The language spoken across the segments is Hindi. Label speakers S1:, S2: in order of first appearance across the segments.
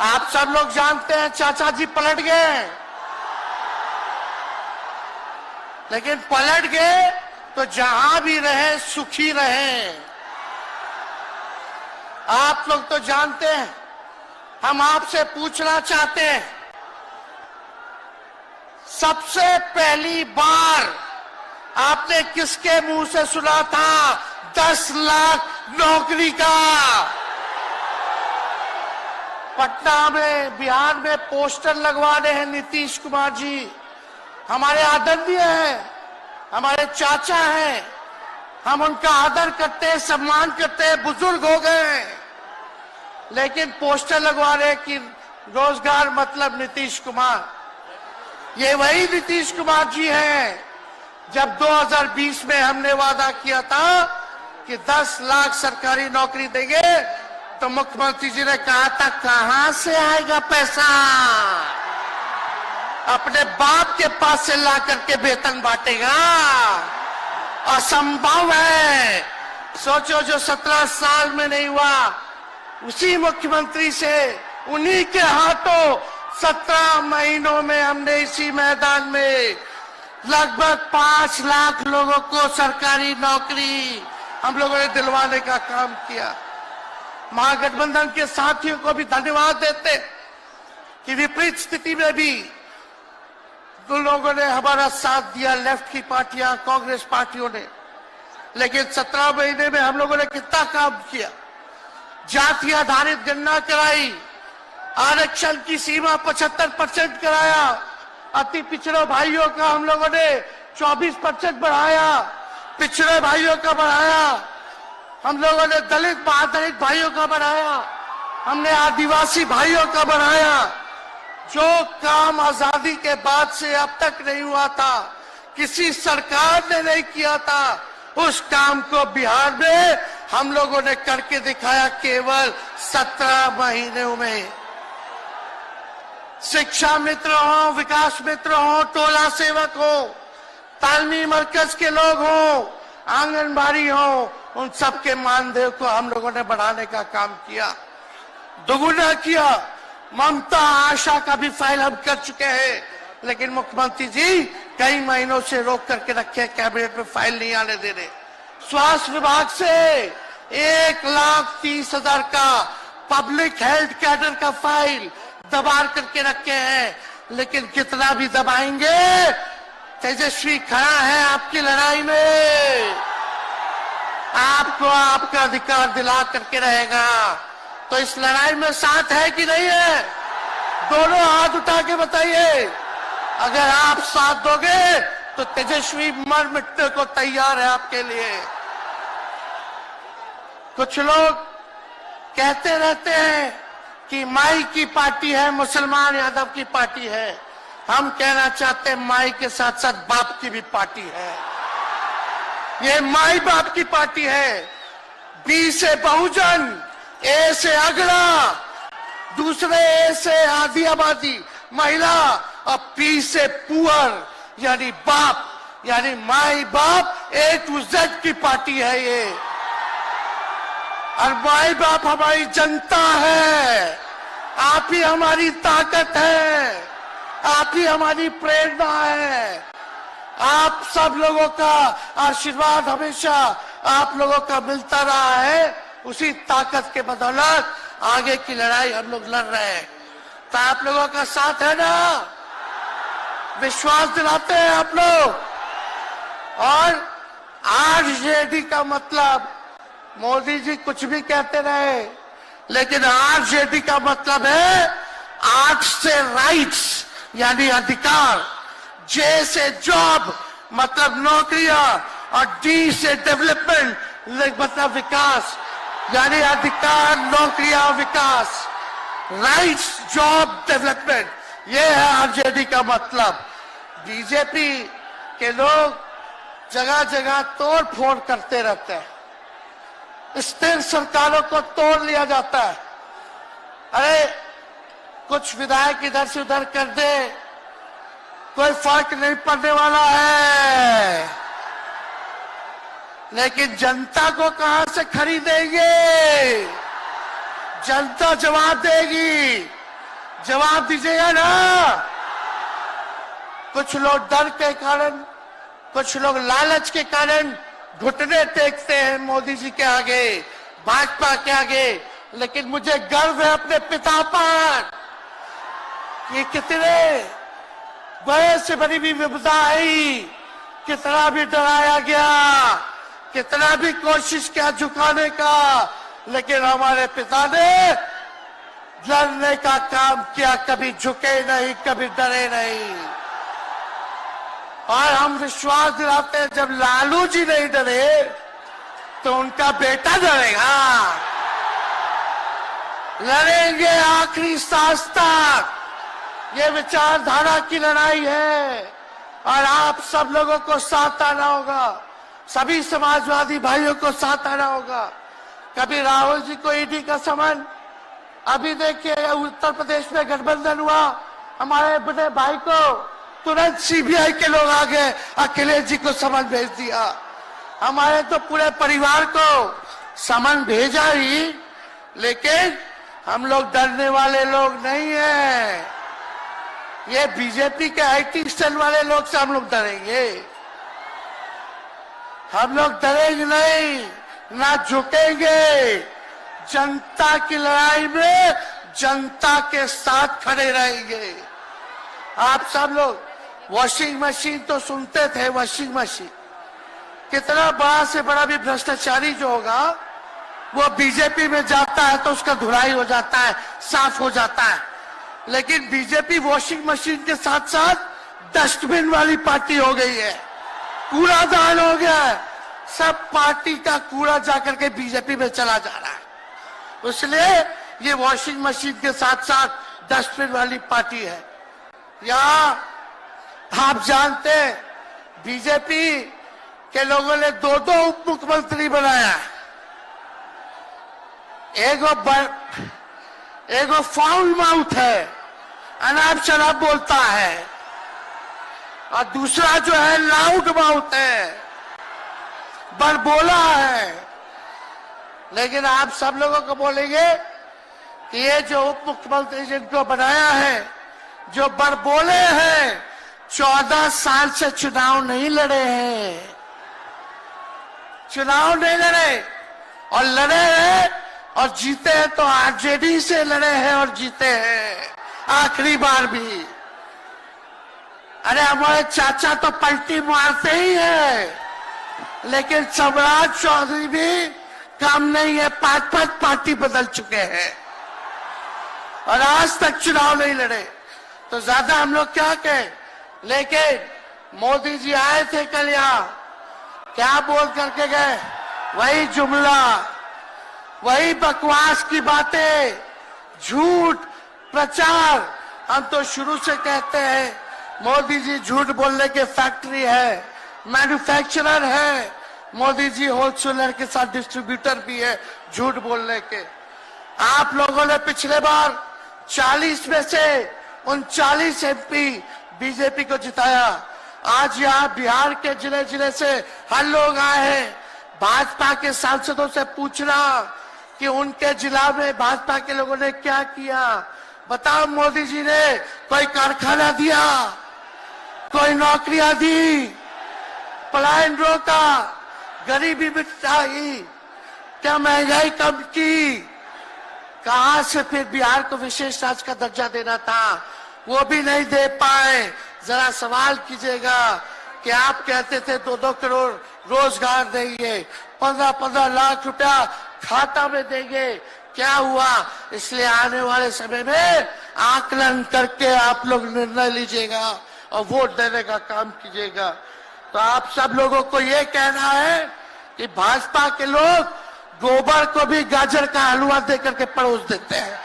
S1: आप सब लोग जानते हैं चाचा जी पलट गए, लेकिन पलट गए तो जहां भी रहे सुखी रहे। आप लोग तो जानते हैं, हम आपसे पूछना चाहते हैं, सबसे पहली बार आपने किसके मुंह से सुना था 10 लाख नौकरी का? पटना में, बिहार में पोस्टर लगवा रहे हैं नीतीश कुमार जी। हमारे आदरणीय हैं, हमारे चाचा हैं, हम उनका आदर करते हैं, सम्मान करते हैं, बुजुर्ग हो गए हैं, लेकिन पोस्टर लगवा रहे कि रोजगार मतलब नीतीश कुमार। ये वही नीतीश कुमार जी हैं जब 2020 में हमने वादा किया था कि 10 लाख सरकारी नौकरी देंगे, तो मुख्यमंत्री जी ने कहा था कहां से आएगा पैसा? अपने बाप के पास से ला करके वेतन बांटेगा? असंभव है। सोचो, जो 17 साल में नहीं हुआ, उसी मुख्यमंत्री से, उन्हीं के हाथों 17 महीनों में हमने इसी मैदान में लगभग 5 लाख लोगों को सरकारी नौकरी हम लोगों ने दिलवाने का काम किया। महागठबंधन के साथियों को भी धन्यवाद देते कि विपरीत स्थिति में भी उन लोगों ने हमारा साथ दिया, लेफ्ट की पार्टियां, कांग्रेस पार्टियों ने। लेकिन 17 महीने में हम लोगों ने कितना काम किया? जाति आधारित गणना कराई, आरक्षण की सीमा 75% कराया, अति पिछड़े भाइयों का हम लोगों ने 24% बढ़ाया, पिछड़े भाइयों का बढ़ाया, हम लोगों ने दलित महादलित भाइयों का बढ़ाया, हमने आदिवासी भाइयों का बढ़ाया। जो काम आजादी के बाद से अब तक नहीं हुआ था, किसी सरकार ने नहीं किया था, उस काम को बिहार में हम लोगों ने करके दिखाया केवल 17 महीनों में। शिक्षा मित्र हो, विकास मित्र हो, टोला सेवक हो, तालमी मरकज के लोग हो, आंगनबाड़ी हो, उन सबके मानदेय को हम लोगों ने बढ़ाने का काम किया, दोगुना किया। ममता आशा का भी फाइल हम कर चुके हैं, लेकिन मुख्यमंत्री जी कई महीनों से रोक करके रखे, कैबिनेट में फाइल नहीं आने दे रहे। स्वास्थ्य विभाग से 1,30,000 का पब्लिक हेल्थ कैडर का फाइल दबा करके रखे हैं, लेकिन कितना भी दबाएंगे, तेजस्वी खड़ा है आपकी लड़ाई में, आपको आपका अधिकार दिला करके रहेगा। तो इस लड़ाई में साथ है कि नहीं है? दोनों हाथ उठा के बताइए। अगर आप साथ दोगे तो तेजस्वी मर मिटने को तैयार है आपके लिए। कुछ लोग कहते रहते हैं कि माई की पार्टी है, मुसलमान यादव की पार्टी है। हम कहना चाहते हैं माई के साथ साथ बाप की भी पार्टी है। ये माई बाप की पार्टी है। बी से बहुजन, ए से अगड़ा, दूसरे ए से आधी आबादी महिला, और पी से पुअर यानी बाप, यानी माई बाप, A to Z की पार्टी है ये। और माई बाप हमारी जनता है, आप ही हमारी ताकत है, आप ही हमारी प्रेरणा है। आप सब लोगों का आशीर्वाद हमेशा आप लोगों का मिलता रहा है, उसी ताकत के बदौलत आगे की लड़ाई हम लोग लड़ रहे हैं। तो आप लोगों का साथ है ना? विश्वास दिलाते हैं आप लोग। और आरजेडी का मतलब, मोदी जी कुछ भी कहते रहे, लेकिन आरजेडी का मतलब है आर से राइट्स यानी अधिकार, जे से जॉब मतलब नौकरियां, और डी से डेवलपमेंट मतलब विकास, यानी अधिकार, नौकरियां, विकास, राइट्स, जॉब, डेवलपमेंट, ये है आरजेडी का मतलब। बीजेपी के लोग जगह जगह तोड़ फोड़ करते रहते हैं, स्थिर सरकारों को तोड़ लिया जाता है। अरे कुछ विधायक इधर से उधर कर दे, कोई फर्क नहीं पड़ने वाला है, लेकिन जनता को कहां से खरीदेंगे? जनता जवाब देगी। जवाब दीजिएगा ना। कुछ लोग डर के कारण, कुछ लोग लालच के कारण घुटने टेकते हैं मोदी जी के आगे, भाजपा के आगे, लेकिन मुझे गर्व है अपने पिता पर कि कितने बड़े से बड़ी भी विपदा आई, कितना भी डराया गया, कितना भी कोशिश किया झुकाने का, लेकिन हमारे पिता ने लड़ने का काम किया, कभी झुके नहीं, कभी डरे नहीं। और हम विश्वास दिलाते हैं जब लालू जी नहीं डरे तो उनका बेटा डरेगा। लड़ेंगे आखिरी सांस तक, ये विचारधारा की लड़ाई है और आप सब लोगों को साथ आना होगा, सभी समाजवादी भाइयों को साथ आना होगा। कभी राहुल जी को ईडी का समन, अभी देखिए उत्तर प्रदेश में गठबंधन हुआ, हमारे बड़े भाई को तुरंत सीबीआई के लोग आ गए, अखिलेश जी को समन भेज दिया। हमारे तो पूरे परिवार को समन भेजा ही, लेकिन हम लोग डरने वाले लोग नहीं हैं। ये बीजेपी के आईटी सेल वाले लोग से हम लोग डरेंगे, हम लोग डरेंगे नहीं, ना झुकेंगे। जनता की लड़ाई में जनता के साथ खड़े रहेंगे। आप सब लोग वॉशिंग मशीन तो सुनते थे, वॉशिंग मशीन, कितना बड़ा से बड़ा भी भ्रष्टाचारी जो होगा वो बीजेपी में जाता है तो उसका धुलाई हो जाता है, साफ हो जाता है। लेकिन बीजेपी वॉशिंग मशीन के साथ साथ डस्टबिन वाली पार्टी हो गई है, कूड़ादान हो गया है, सब पार्टी का कूड़ा जाकर के बीजेपी में चला जा रहा है। इसलिए ये वॉशिंग मशीन के साथ साथ डस्टबिन वाली पार्टी है। यहाँ आप जानते हैं बीजेपी के लोगों ने दो उप मुख्यमंत्री बनाया, एगो फाउल माउथ है, अनाप शराब बोलता है, और दूसरा जो है लाउड माउथ है, बड़बोला है। लेकिन आप सब लोगों को बोलेंगे कि ये जो उप मुख्यमंत्री जिनको बनाया है, जो बड़बोले हैं, 14 साल से चुनाव नहीं लड़े हैं, चुनाव नहीं लड़े, और लड़े हैं और जीते हैं तो आरजेडी से लड़े हैं और जीते हैं आखिरी बार भी। अरे हमारे चाचा तो पलटी मारते ही हैं, लेकिन सम्राट चौधरी भी काम नहीं है, 5 पार्टी बदल चुके हैं और आज तक चुनाव नहीं लड़े। तो ज्यादा हम लोग क्या कहें, लेकिन मोदी जी आए थे कल यहाँ, क्या बोल करके गए, वही जुमला, वही बकवास की बातें, झूठ प्रचार। हम तो शुरू से कहते हैं मोदी जी झूठ बोलने के फैक्ट्री है, मैन्युफैक्चरर है, मोदी जी होलसेलर के साथ डिस्ट्रीब्यूटर भी है झूठ बोलने के। आप लोगों ने पिछले बार 40 में से 39 एमपी बीजेपी को जिताया। आज यहाँ बिहार के जिले जिले से हर लोग आए हैं भाजपा के सांसदों से पूछना कि उनके जिला में भाजपा के लोगों ने क्या किया। बताओ, मोदी जी ने कोई कारखाना दिया, कोई नौकरियां दी, पलायन रोका, गरीबी मिटाई, क्या महंगाई कम की? कहां से फिर बिहार को विशेष राज्य का दर्जा देना था, वो भी नहीं दे पाए। जरा सवाल कीजिएगा कि आप कहते थे 2-2 करोड़ रोजगार देंगे, 15-15 लाख रुपया खाता में देंगे, क्या हुआ? इसलिए आने वाले समय में आकलन करके आप लोग निर्णय लीजिएगा और वोट देने का काम कीजिएगा। तो आप सब लोगों को ये कहना है कि भाजपा के लोग गोबर को भी गाजर का हलवा देकर के परोस देते हैं।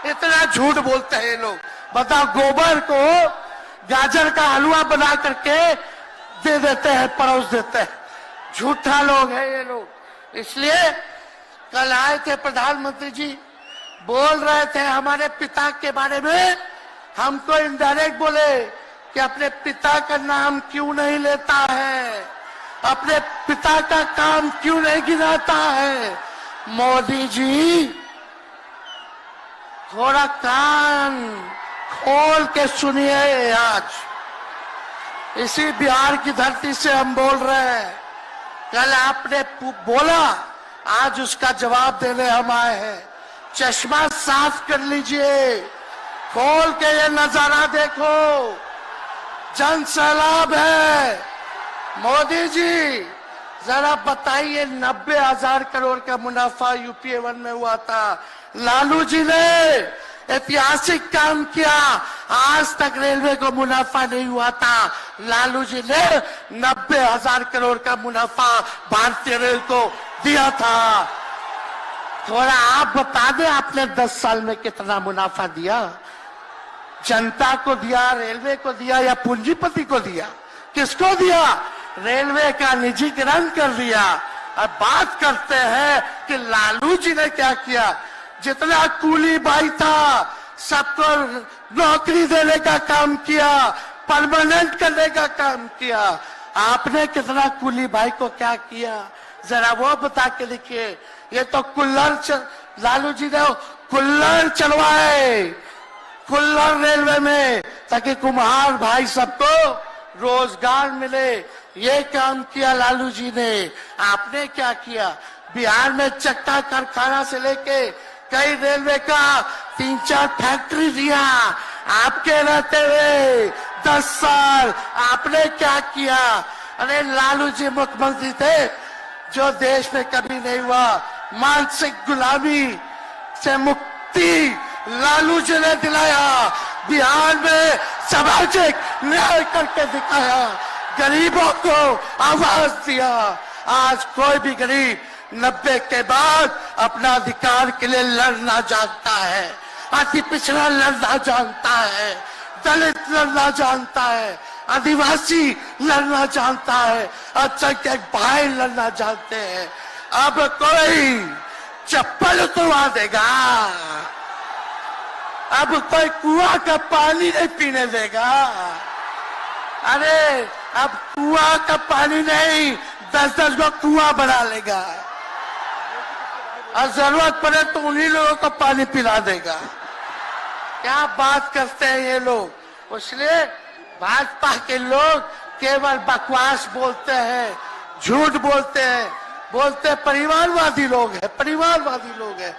S1: इतना झूठ बोलते हैं ये लोग। बताओ, गोबर को गाजर का हलवा बना करके दे देते हैं, परोस देते हैं। झूठा लोग हैं ये लोग। इसलिए कल आए थे प्रधानमंत्री जी, बोल रहे थे हमारे पिता के बारे में, हमको इनडायरेक्ट बोले कि अपने पिता का नाम क्यों नहीं लेता है, अपने पिता का काम क्यों नहीं गिनाता है। मोदी जी, थोड़ा कान खोल के सुनिए। आज इसी बिहार की धरती से हम बोल रहे हैं। कल आपने बोला, आज उसका जवाब देने हम आए हैं। चश्मा साफ कर लीजिए, खोल के ये नजारा देखो। जन सैलाब है। मोदी जी जरा बताइए, 90,000 करोड़ का मुनाफा यूपीए 1 में हुआ था। लालू जी ने ऐतिहासिक काम किया। आज तक रेलवे को मुनाफा नहीं हुआ था। लालू जी ने 90,000 करोड़ का मुनाफा भारतीय रेल को दिया था। थोड़ा आप बता दें, आपने 10 साल में कितना मुनाफा दिया? जनता को दिया, रेलवे को दिया या पूंजीपति को दिया? किसको दिया? रेलवे का निजीकरण कर दिया। अब बात करते हैं कि लालू जी ने क्या किया। जितना कूली भाई था सबको नौकरी देने का काम किया, परमानेंट करने का काम किया। आपने कितना कूली भाई को क्या किया, जरा वो बता के लिखिए। ये तो लालू जी ने कुल्लर चलवाए, कुल्लर रेलवे में, ताकि कुम्हार भाई सबको रोजगार मिले। ये काम किया लालू जी ने। आपने क्या किया? बिहार में चक्का कारखाना से लेके कई रेलवे का 3-4 फैक्ट्री दिया। आपके रहते हुए 10 साल आपने क्या किया? अरे लालू जी मुख्यमंत्री थे जो देश में कभी नहीं हुआ। मानसिक गुलामी से मुक्ति लालू जी ने दिलाया। बिहार में सामाजिक न्याय करके दिखाया, गरीबों को आवाज दिया। आज कोई भी गरीब 90 के बाद अपना अधिकार के लिए लड़ना जानता है। अति पिछड़ा लड़ना जानता है, दलित लड़ना जानता है, आदिवासी लड़ना जानता है, अल्पसंख्यक भाई लड़ना जानते हैं। अब कोई चप्पल उतरवा देगा, अब कोई कुआं का पानी नहीं पीने देगा। अरे अब कुआं का पानी नहीं, 10-10 को कुआं बना लेगा और जरूरत पड़े तो उन्हीं लोगों को पानी पिला देगा। क्या बात करते हैं ये लोग। इसलिए भाजपा के लोग केवल बकवास बोलते हैं, झूठ बोलते हैं, बोलते परिवारवादी लोग हैं, परिवारवादी लोग हैं।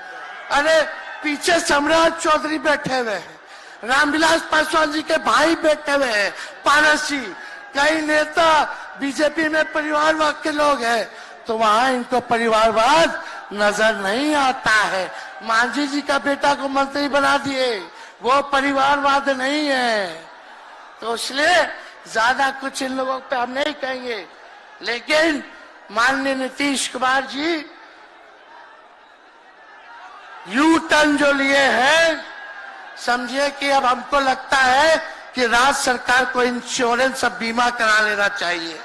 S1: अरे पीछे सम्राट चौधरी बैठे हुए हैं, रामविलास पासवान जी के भाई बैठे हुए हैं, पारस जी, कई नेता बीजेपी में परिवारवाद के लोग हैं, तो वहां इनको परिवारवाद नजर नहीं आता है। मांझी जी का बेटा को मंत्री बना दिए, वो परिवारवाद नहीं है। तो इसलिए ज्यादा कुछ इन लोगों पे हम नहीं कहेंगे। लेकिन माननीय नीतीश कुमार जी यू टर्न जो लिए हैं, समझिए कि अब हमको लगता है कि राज्य सरकार को इंश्योरेंस और बीमा करा लेना चाहिए।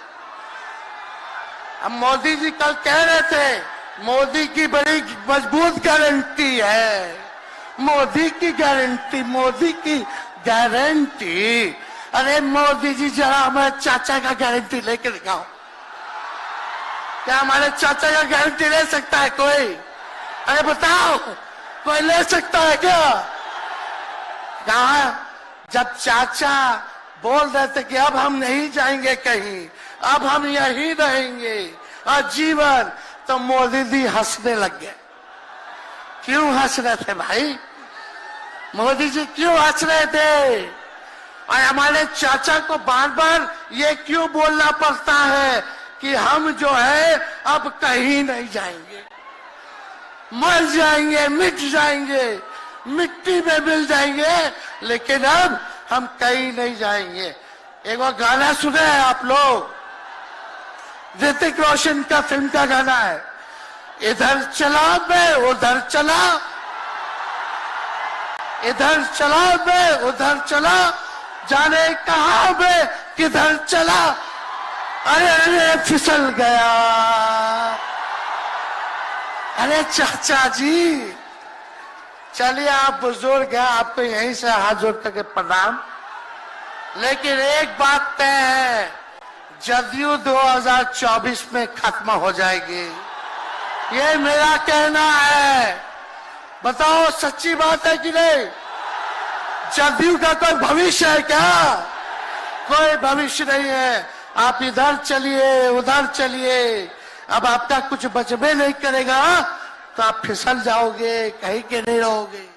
S1: अब मोदी जी कल कह रहे थे मोदी की बड़ी मजबूत गारंटी है, मोदी की गारंटी, मोदी की गारंटी। अरे मोदी जी जरा हमारे चाचा का गारंटी लेके दिखाओ। क्या हमारे चाचा का गारंटी ले सकता है कोई? अरे बताओ, कोई ले सकता है क्या? कहा जब चाचा बोल रहे थे कि अब हम नहीं जाएंगे कहीं, अब हम यहीं रहेंगे आजीवन, तो मोदी जी हंसने लग गए। क्यों हंस रहे थे भाई? मोदी जी क्यों हंस रहे थे? और हमारे चाचा को बार बार ये क्यों बोलना पड़ता है कि हम जो है अब कहीं नहीं जाएंगे, मर जाएंगे, मिट जाएंगे, मिट्टी में मिल जाएंगे, लेकिन अब हम कहीं नहीं जाएंगे। एक वो गाना सुने हैं आप लोग, ऋतिक रोशन का फिल्म का गाना है, इधर चला मैं उधर चला, इधर चला मैं उधर चला, जाने कहां मैं किधर चला, अरे अरे फिसल गया। अरे चाचा जी, चलिए आप बुजुर्ग हैं, आपको यहीं से हाथ जोड़ करके प्रणाम। लेकिन एक बात तय है, जदयू 2024 में खत्म हो जाएगी, ये मेरा कहना है। बताओ सच्ची बात है कि नहीं? जदयू का कोई भविष्य है क्या? कोई भविष्य नहीं है। आप इधर चलिए उधर चलिए, अब आपका कुछ बचबे नहीं करेगा तो आप फिसल जाओगे, कहीं के नहीं रहोगे।